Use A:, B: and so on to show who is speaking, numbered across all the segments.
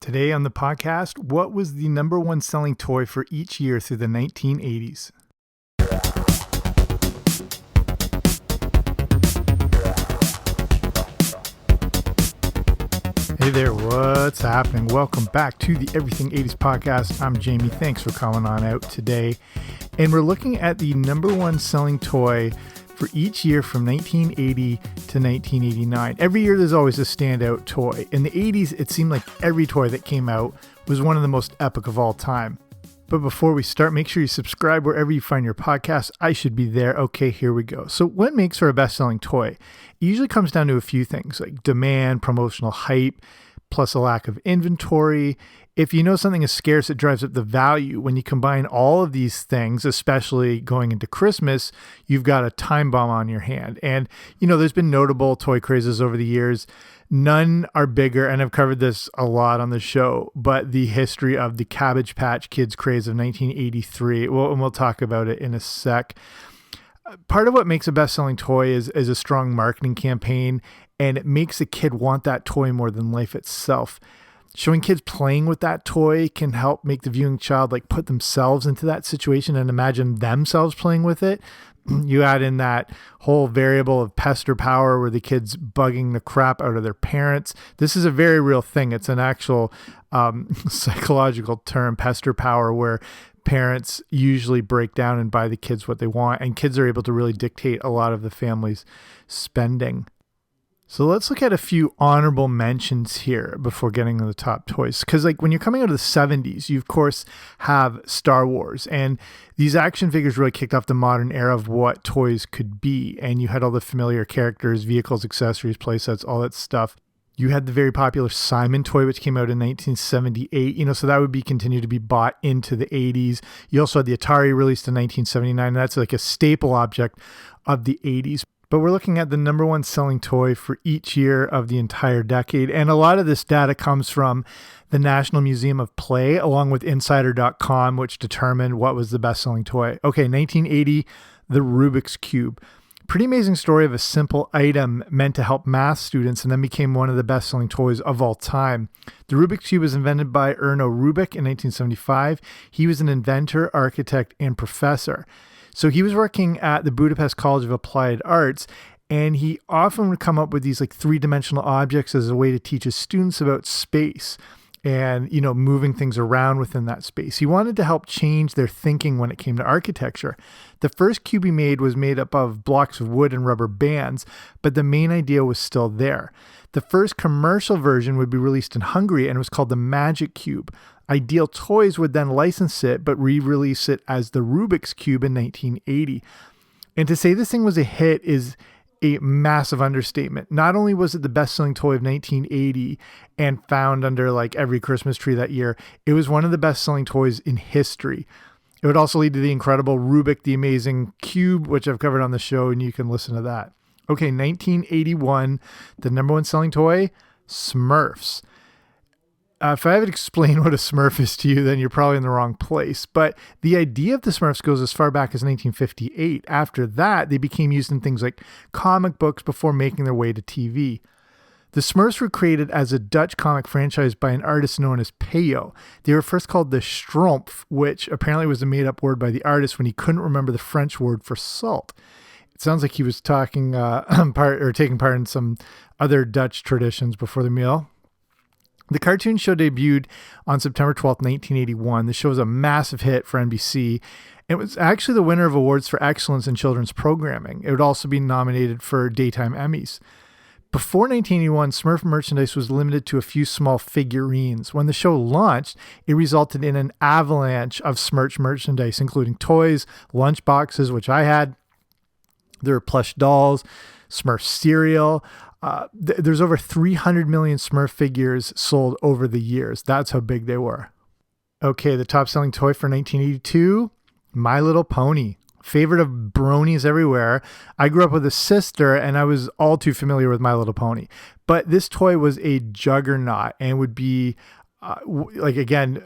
A: Today on the podcast, what was the number one selling toy for each year through the 1980s? Hey there, what's happening? Welcome back to the Everything 80s podcast. I'm Jamie. Thanks for coming on out today. And we're looking at the number one selling toy for each year from 1980 to 1989. Every year there's always a standout toy. In the 80s, it seemed like every toy that came out was one of the most epic of all time. But before we start, make sure you subscribe wherever you find your podcast. I should be there. Okay, here we go. So what makes for a best-selling toy? It usually comes down to a few things like demand, promotional hype, plus a lack of inventory. If you know something is scarce, it drives up the value. When you combine all of these things, especially going into Christmas, you've got a time bomb on your hand. And, there's been notable toy crazes over the years. None are bigger, and I've covered this a lot on the show, but the history of the Cabbage Patch Kids craze of 1983. And we'll talk about it in a sec. Part of what makes a best-selling toy is a strong marketing campaign, and it makes a kid want that toy more than life itself. Showing kids playing with that toy can help make the viewing child put themselves into that situation and imagine themselves playing with it. You add in that whole variable of pester power where the kid's bugging the crap out of their parents. This is a very real thing. It's an actual psychological term, pester power, where parents usually break down and buy the kids what they want, and kids are able to really dictate a lot of the family's spending. So let's look at a few honorable mentions here before getting to the top toys. Because when you're coming out of the 70s, you of course have Star Wars. And these action figures really kicked off the modern era of what toys could be. And you had all the familiar characters, vehicles, accessories, playsets, all that stuff. You had the very popular Simon toy, which came out in 1978. So that would be continued to be bought into the 80s. You also had the Atari released in 1979. And that's like a staple object of the 80s. But we're looking at the number one selling toy for each year of the entire decade. And a lot of this data comes from the National Museum of Play, along with Insider.com, which determined what was the best selling toy. Okay, 1980, the Rubik's Cube. Pretty amazing story of a simple item meant to help math students and then became one of the best selling toys of all time. The Rubik's Cube was invented by Erno Rubik in 1975. He was an inventor, architect, and professor. So he was working at the Budapest College of Applied Arts, and he often would come up with these three-dimensional objects as a way to teach his students about space and, moving things around within that space. He wanted to help change their thinking when it came to architecture. The first cube he made was made up of blocks of wood and rubber bands, but the main idea was still there. The first commercial version would be released in Hungary and it was called the Magic Cube. Ideal Toys would then license it, but re-release it as the Rubik's Cube in 1980. And to say this thing was a hit is a massive understatement. Not only was it the best-selling toy of 1980 and found under every Christmas tree that year, it was one of the best-selling toys in history. It would also lead to the incredible Rubik the Amazing Cube, which I've covered on the show, and you can listen to that. Okay, 1981, the number one selling toy, Smurfs. If I haven't explained what a Smurf is to you, then you're probably in the wrong place. But the idea of the Smurfs goes as far back as 1958. After that, they became used in things like comic books before making their way to TV. The Smurfs were created as a Dutch comic franchise by an artist known as Peyo. They were first called the Schtroumpf, which apparently was a made-up word by the artist when he couldn't remember the French word for salt. It sounds like he was taking part in some other Dutch traditions before the meal. The cartoon show debuted on September 12th, 1981. The show was a massive hit for NBC. It was actually the winner of awards for excellence in children's programming. It would also be nominated for Daytime Emmys. Before 1981, Smurf merchandise was limited to a few small figurines. When the show launched, it resulted in an avalanche of Smurf merchandise, including toys, lunch boxes, which I had. There were plush dolls, Smurf cereal. There's over 300 million Smurf figures sold over the years. That's how big they were. Okay, the top selling toy for 1982, My Little Pony. Favorite of bronies everywhere. I grew up with a sister and I was all too familiar with My Little Pony. But this toy was a juggernaut and would be, again,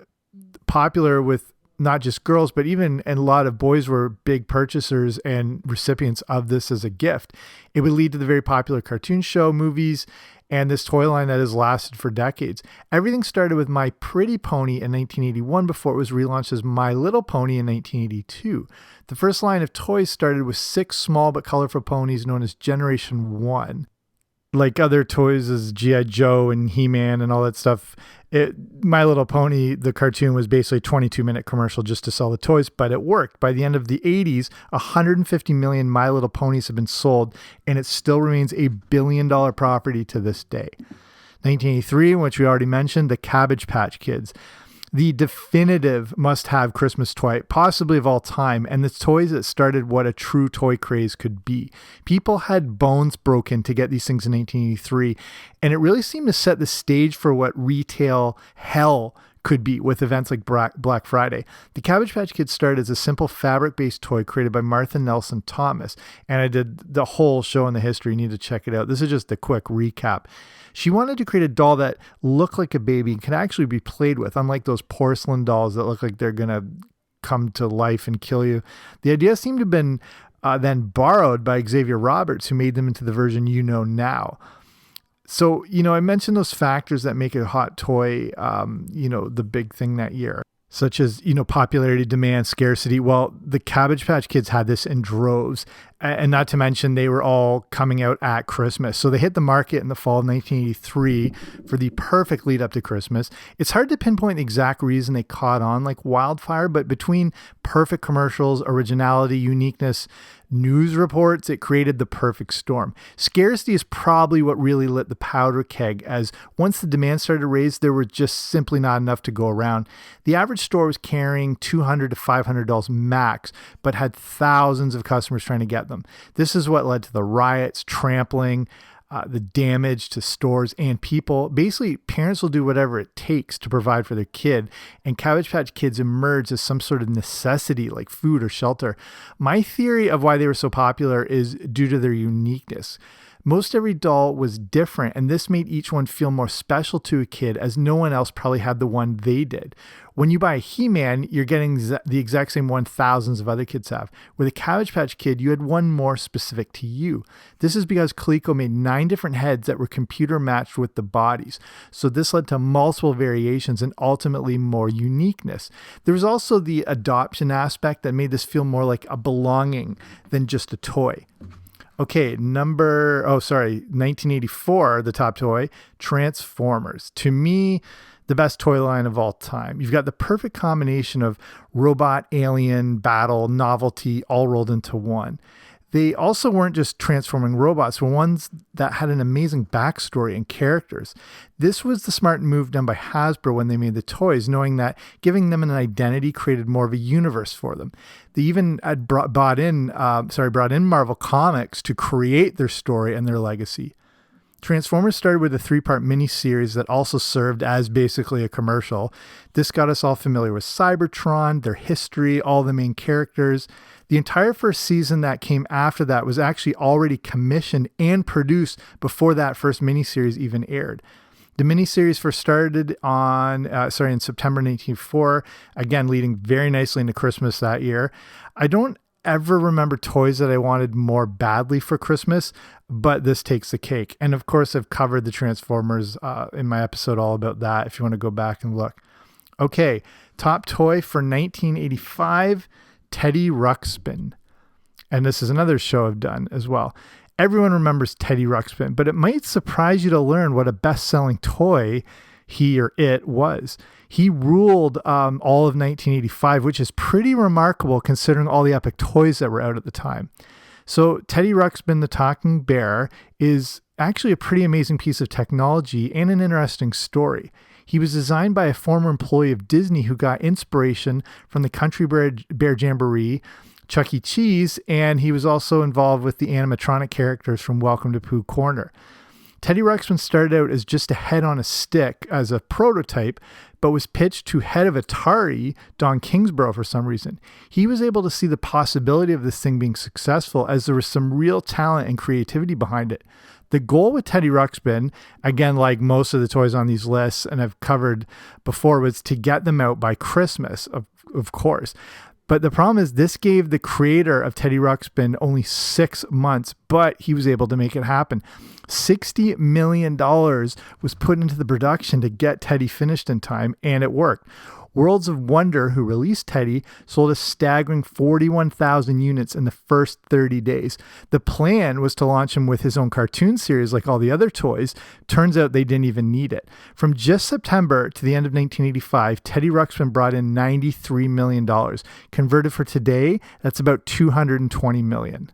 A: popular with not just girls, but even and a lot of boys were big purchasers and recipients of this as a gift. It would lead to the very popular cartoon show, movies, and this toy line that has lasted for decades. Everything started with My Pretty Pony in 1981 before it was relaunched as My Little Pony in 1982. The first line of toys started with 6 small but colorful ponies known as Generation 1. Like other toys as G.I. Joe and He-Man and all that stuff, My Little Pony, the cartoon, was basically a 22-minute commercial just to sell the toys, but it worked. By the end of the 80s, 150 million My Little Ponies have been sold, and it still remains a billion-dollar property to this day. 1983, which we already mentioned, the Cabbage Patch Kids. The definitive must-have Christmas toy, possibly of all time, and the toys that started what a true toy craze could be. People had bones broken to get these things in 1983, and it really seemed to set the stage for what retail hell could be with events like Black Friday. The Cabbage Patch Kids started as a simple fabric-based toy created by Martha Nelson Thomas, and I did the whole show in the history. You need to check it out. This is just a quick recap. She wanted to create a doll that looked like a baby and could actually be played with, unlike those porcelain dolls that look like they're going to come to life and kill you. The idea seemed to have been then borrowed by Xavier Roberts, who made them into the version you know now. So, I mentioned those factors that make a hot toy, the big thing that year, such as, popularity, demand, scarcity. Well, the Cabbage Patch Kids had this in droves, and not to mention they were all coming out at Christmas. So they hit the market in the fall of 1983 for the perfect lead up to Christmas. It's hard to pinpoint the exact reason they caught on like wildfire, but between perfect commercials, originality, uniqueness, news reports, it created the perfect storm. Scarcity is probably what really lit the powder keg, as once the demand started to raise, there were just simply not enough to go around. The average store was carrying $200 to $500 max, but had thousands of customers trying to get them. This is what led to the riots, trampling, the damage to stores and people. Basically, parents will do whatever it takes to provide for their kid, and Cabbage Patch Kids emerged as some sort of necessity like food or shelter. My theory of why they were so popular is due to their uniqueness. Most every doll was different, and this made each one feel more special to a kid, as no one else probably had the one they did. When you buy a He-Man, you're getting the exact same one thousands of other kids have. With a Cabbage Patch Kid, you had one more specific to you. This is because Coleco made 9 different heads that were computer matched with the bodies. So this led to multiple variations and ultimately more uniqueness. There was also the adoption aspect that made this feel more like a belonging than just a toy. Okay, 1984, the top toy, Transformers. To me, the best toy line of all time. You've got the perfect combination of robot, alien, battle, novelty, all rolled into one. They also weren't just transforming robots, but ones that had an amazing backstory and characters. This was the smart move done by Hasbro when they made the toys, knowing that giving them an identity created more of a universe for them. They even had brought in Marvel Comics to create their story and their legacy. Transformers started with a 3-part miniseries that also served as basically a commercial. This got us all familiar with Cybertron, their history, all the main characters. The entire first season that came after that was actually already commissioned and produced before that first miniseries even aired. The miniseries first started in September 1984, again leading very nicely into Christmas that year. I don't ever remember toys that I wanted more badly for Christmas, but this takes the cake. And of course, I've covered the Transformers in my episode all about that if you want to go back and look. Okay, top toy for 1985, Teddy Ruxpin. And this is another show I've done as well. Everyone remembers Teddy Ruxpin, but it might surprise you to learn what a best-selling toy he or it was. He ruled all of 1985, which is pretty remarkable considering all the epic toys that were out at the time. So Teddy Ruxpin, the talking bear, is actually a pretty amazing piece of technology and an interesting story. He was designed by a former employee of Disney who got inspiration from the Country Bear Jamboree, Chuck E. Cheese, and he was also involved with the animatronic characters from Welcome to Pooh Corner. Teddy Ruxpin started out as just a head on a stick as a prototype, but was pitched to head of Atari, Don Kingsborough, for some reason. He was able to see the possibility of this thing being successful as there was some real talent and creativity behind it. The goal with Teddy Ruxpin, again, like most of the toys on these lists, and I've covered before, was to get them out by Christmas, of course. But the problem is this gave the creator of Teddy Ruxpin only 6 months, but he was able to make it happen. $60 million was put into the production to get Teddy finished in time, and it worked. Worlds of Wonder, who released Teddy, sold a staggering 41,000 units in the first 30 days. The plan was to launch him with his own cartoon series like all the other toys. Turns out they didn't even need it. From just September to the end of 1985, Teddy Ruxpin brought in $93 million. Converted for today, that's about $220 million.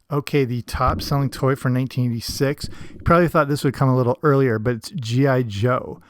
A: Okay, the top selling toy for 1986. You probably thought this would come a little earlier, but it's G.I. Joe.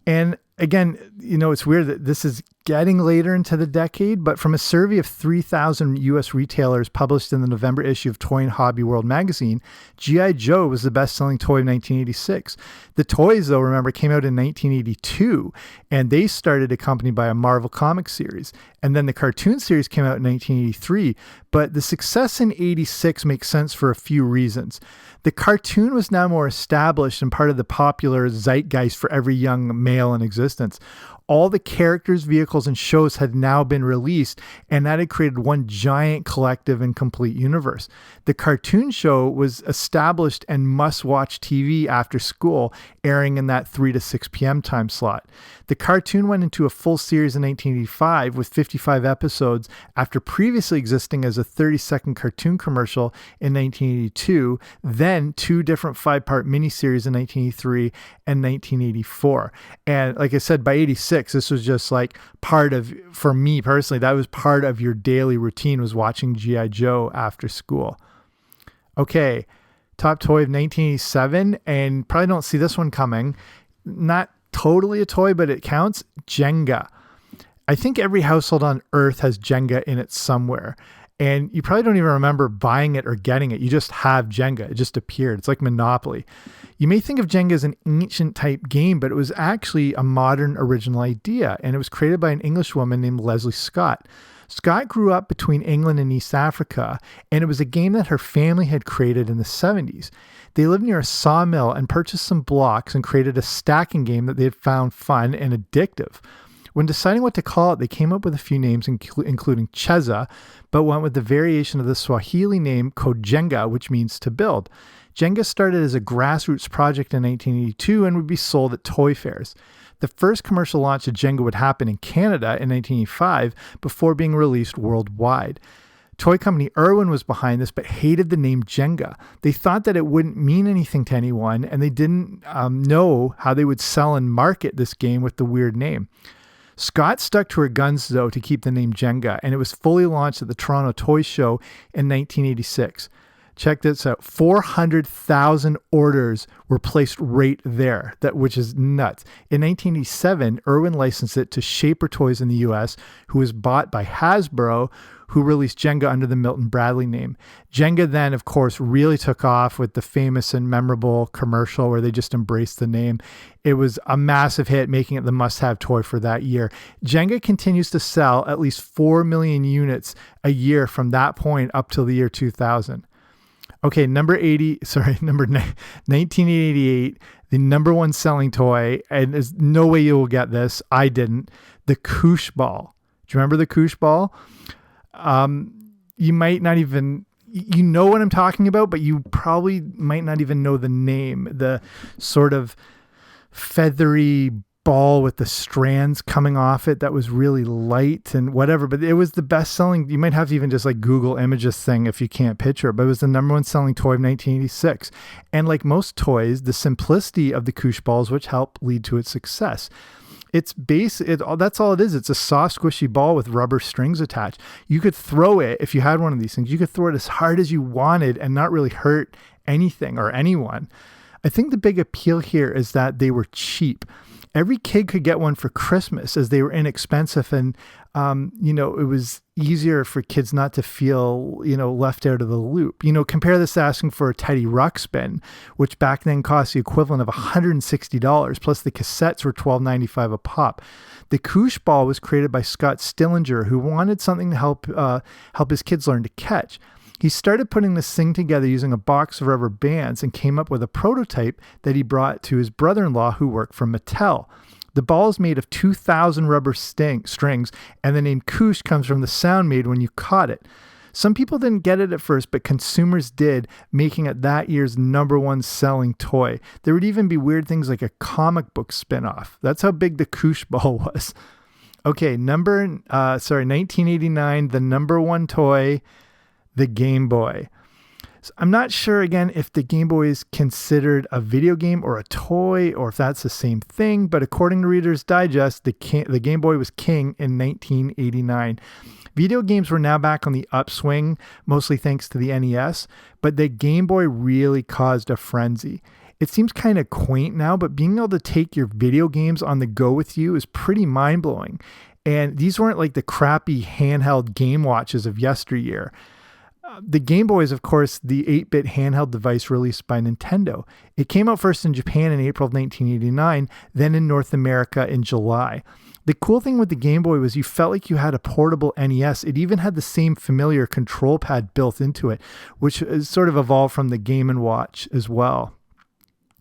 A: And again, it's weird that this is getting later into the decade, but from a survey of 3,000 U.S. retailers published in the November issue of Toy and Hobby World magazine, G.I. Joe was the best-selling toy of 1986. The toys, though, remember, came out in 1982, and they started accompanied by a Marvel Comics series. And then the cartoon series came out in 1983, but the success in 86 makes sense for a few reasons. The cartoon was now more established and part of the popular zeitgeist for every young male in existence. All the characters, vehicles, and shows had now been released, and that had created one giant collective and complete universe. The cartoon show was established and must-watch TV after school, airing in that 3 to 6 p.m. time slot. The cartoon went into a full series in 1985 with 55 episodes after previously existing as a 30-second cartoon commercial in 1982, then 2 different 5-part miniseries in 1983 and 1984. And like I said, by 86, this was just like part of, for me personally, that was part of your daily routine, was watching G.I. Joe after school. Okay, top toy of 1987, and probably don't see this one coming. Not totally a toy, but it counts. Jenga. I think every household on Earth has Jenga in it somewhere. And you probably don't even remember buying it or getting it. You just have Jenga. It just appeared. It's like Monopoly. You may think of Jenga as an ancient type game, but it was actually a modern original idea. And it was created by an English woman named Leslie Scott. Scott grew up between England and East Africa, and it was a game that her family had created in the 70s. They lived near a sawmill and purchased some blocks and created a stacking game that they had found fun and addictive. When deciding what to call it, they came up with a few names, including Cheza, but went with the variation of the Swahili name Kojenga, which means to build. Jenga started as a grassroots project in 1982 and would be sold at toy fairs. The first commercial launch of Jenga would happen in Canada in 1985 before being released worldwide. Toy company Irwin was behind this, but hated the name Jenga. They thought that it wouldn't mean anything to anyone, and they didn't know how they would sell and market this game with the weird name. Scott stuck to her guns, though, to keep the name Jenga, and it was fully launched at the Toronto Toy Show in 1986. Check this out. 400,000 orders were placed right there, which is nuts. In 1987, Irwin licensed it to Shaper Toys in the US, who was bought by Hasbro, who released Jenga under the Milton Bradley name. Jenga then, of course, really took off with the famous and memorable commercial where they just embraced the name. It was a massive hit, making it the must-have toy for that year. Jenga continues to sell at least 4 million units a year from that point up till the year 2000. Okay, number 1988, the number one selling toy, and there's no way you will get this. I didn't. The Koosh Ball. Do you remember the Koosh Ball? You might not even, you know what I'm talking about, but you probably might not even know the name. The sort of feathery ball with the strands coming off it that was really light and whatever, but it was the best selling. You might have to even just like Google image this thing if you can't picture it, but it was the number one selling toy of 1986. And like most toys, the simplicity of the Koosh Balls, which helped lead to its success. It's that's all it is. It's a soft, squishy ball with rubber strings attached. You could throw it, if you had one of these things, you could throw it as hard as you wanted and not really hurt anything or anyone. I think the big appeal here is that they were cheap. Every kid could get one for Christmas as they were inexpensive, and it was easier for kids not to feel, left out of the loop. Compare this to asking for a Teddy Ruxpin, which back then cost the equivalent of $160, plus the cassettes were $12.95 a pop. The Koosh Ball was created by Scott Stillinger, who wanted something to help his kids learn to catch. He started putting this thing together using a box of rubber bands and came up with a prototype that he brought to his brother-in-law who worked for Mattel. The ball is made of 2,000 rubber strings, and the name Koosh comes from the sound made when you caught it. Some people didn't get it at first, but consumers did, making it that year's #1 selling toy. There would even be weird things like a comic book spinoff. That's how big the Koosh ball was. Okay, 1989, the #1 toy, the Game Boy. So I'm not sure, again, if the Game Boy is considered a video game or a toy, or if that's the same thing, but according to Reader's Digest, the Game Boy was king in 1989. Video games were now back on the upswing, mostly thanks to the NES, but the Game Boy really caused a frenzy. It seems kind of quaint now, but being able to take your video games on the go with you is pretty mind-blowing. And these weren't like the crappy handheld Game Watches of yesteryear. The Game Boy is, of course, the 8-bit handheld device released by Nintendo. It came out first in Japan in April of 1989, then in North America in July. The cool thing with the Game Boy was you felt like you had a portable NES. It even had the same familiar control pad built into it, which is sort of evolved from the Game & Watch as well.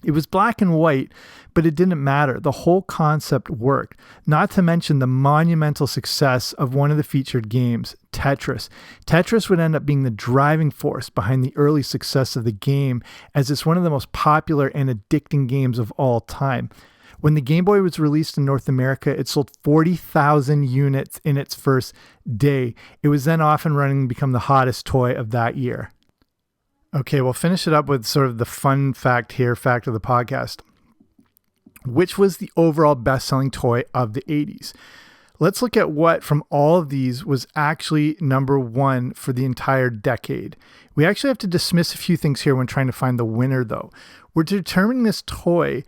A: It was black and white, but it didn't matter. The whole concept worked, not to mention the monumental success of one of the featured games, Tetris. Tetris would end up being the driving force behind the early success of the game, as it's one of the most popular and addicting games of all time. When the Game Boy was released in North America, it sold 40,000 units in its first day. It was then off and running and become the hottest toy of that year. Okay, we'll finish it up with sort of the fun fact here, fact of the podcast. Which was the overall best-selling toy of the 80s? Let's look at what from all of these was actually #1 for the entire decade. We actually have to dismiss a few things here when trying to find the winner, though. We're determining this toy,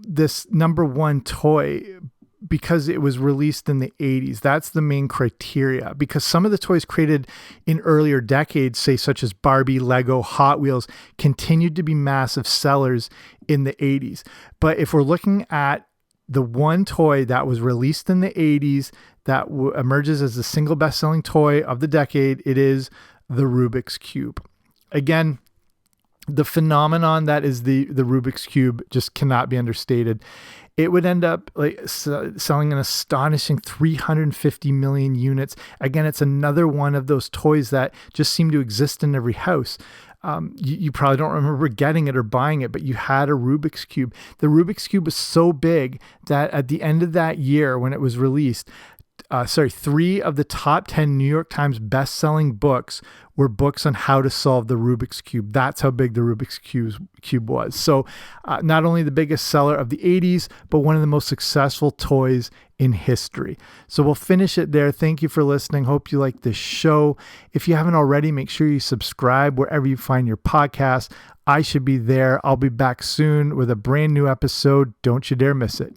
A: this #1 toy, because it was released in the 80s. That's the main criteria, because some of the toys created in earlier decades, say such as Barbie, Lego, Hot Wheels, continued to be massive sellers in the 80s. But if we're looking at the one toy that was released in the 80s that emerges as the single best-selling toy of the decade, it is the Rubik's Cube. Again, the phenomenon that is the Rubik's Cube just cannot be understated. It would end up selling an astonishing 350 million units. Again, it's another one of those toys that just seem to exist in every house. You probably don't remember getting it or buying it, but you had a Rubik's Cube. The Rubik's Cube was so big that at the end of that year when it was released, 3 of the top 10 New York Times best-selling books were books on how to solve the Rubik's Cube. That's how big the Rubik's Cube was. So not only the biggest seller of the 80s, but one of the most successful toys in history. So we'll finish it there. Thank you for listening. Hope you like this show. If you haven't already, make sure you subscribe wherever you find your podcast. I should be there. I'll be back soon with a brand new episode. Don't you dare miss it.